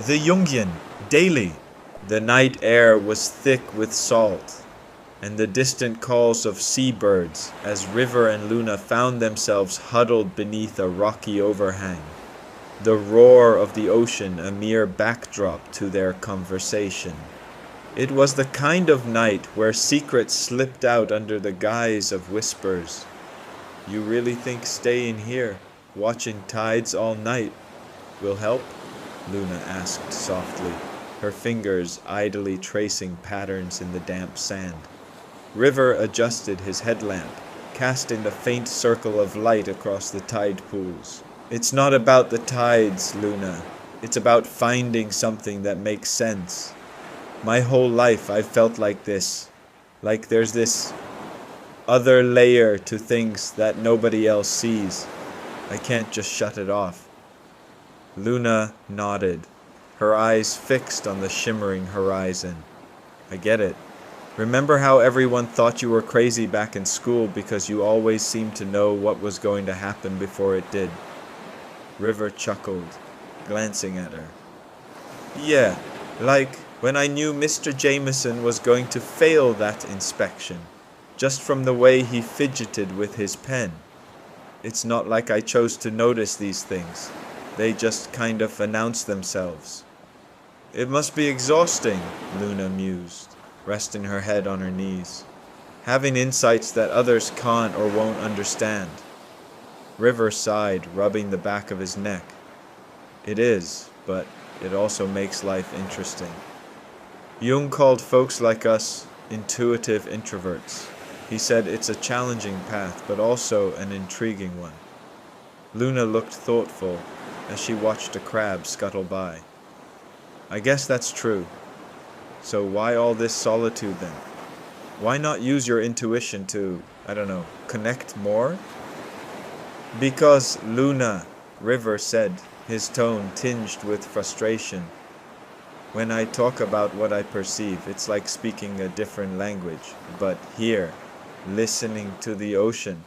The Jungian, daily. The night air was thick with salt, and the distant calls of seabirds as River and Luna found themselves huddled beneath a rocky overhang. The roar of the ocean a mere backdrop to their conversation. It was the kind of night where secrets slipped out under the guise of whispers. You really think staying here, watching tides all night, will help? Luna asked softly, her fingers idly tracing patterns in the damp sand. River adjusted his headlamp, casting the faint circle of light across the tide pools. It's not about the tides, Luna. It's about finding something that makes sense. My whole life I've felt like this. Like there's this other layer to things that nobody else sees. I can't just shut it off. Luna nodded, her eyes fixed on the shimmering horizon. I get it. Remember how everyone thought you were crazy back in school because you always seemed to know what was going to happen before it did? River chuckled, glancing at her. Yeah, like when I knew Mr. Jameson was going to fail that inspection, just from the way he fidgeted with his pen. It's not like I chose to notice these things. They just kind of announced themselves. It must be exhausting, Luna mused, resting her head on her knees, having insights that others can't or won't understand. River sighed, rubbing the back of his neck. It is, but it also makes life interesting. Jung called folks like us intuitive introverts. He said it's a challenging path, but also an intriguing one. Luna looked thoughtful as she watched a crab scuttle by. I guess that's true. So why all this solitude then? Why not use your intuition to, connect more? Because Luna, River said, his tone tinged with frustration. When I talk about what I perceive, it's like speaking a different language. But here, listening to the ocean,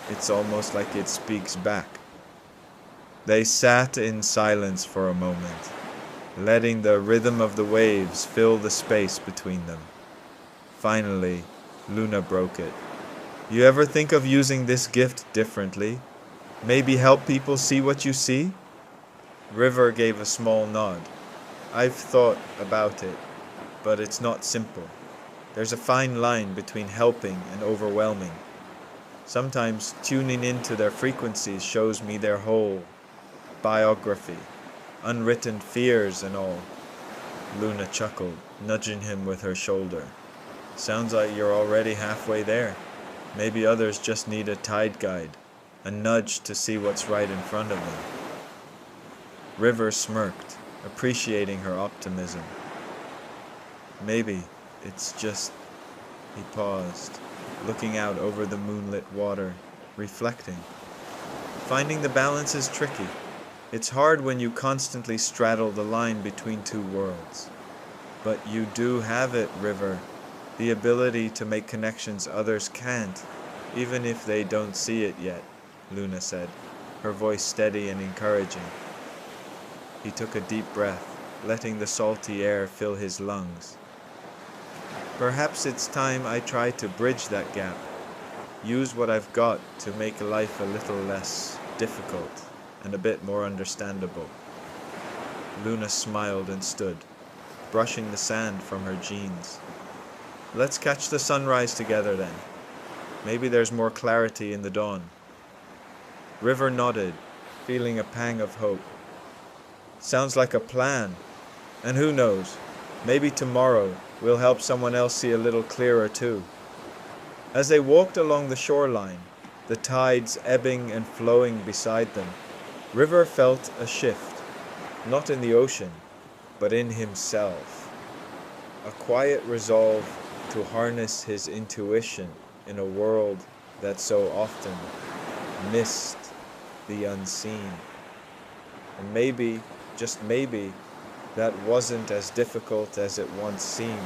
it's almost like it speaks back. They sat in silence for a moment, letting the rhythm of the waves fill the space between them. Finally, Luna broke it. You ever think of using this gift differently? Maybe help people see what you see? River gave a small nod. I've thought about it, but it's not simple. There's a fine line between helping and overwhelming. Sometimes tuning into their frequencies shows me their whole biography, unwritten fears and all. Luna chuckled, nudging him with her shoulder. Sounds like you're already halfway there. Maybe others just need a tide guide, a nudge to see what's right in front of them. River smirked, appreciating her optimism. Maybe it's just... He paused, looking out over the moonlit water, reflecting. Finding the balance is tricky. It's hard when you constantly straddle the line between two worlds. But you do have it, River. The ability to make connections others can't, even if they don't see it yet, Luna said, her voice steady and encouraging. He took a deep breath, letting the salty air fill his lungs. Perhaps it's time I try to bridge that gap. Use what I've got to make life a little less difficult and a bit more understandable. Luna smiled and stood, brushing the sand from her jeans. Let's catch the sunrise together then. Maybe there's more clarity in the dawn. River nodded, feeling a pang of hope. Sounds like a plan. And who knows, maybe tomorrow we'll help someone else see a little clearer too. As they walked along the shoreline, the tides ebbing and flowing beside them, River felt a shift, not in the ocean, but in himself. A quiet resolve to harness his intuition in a world that so often missed the unseen. And maybe, just maybe, that wasn't as difficult as it once seemed.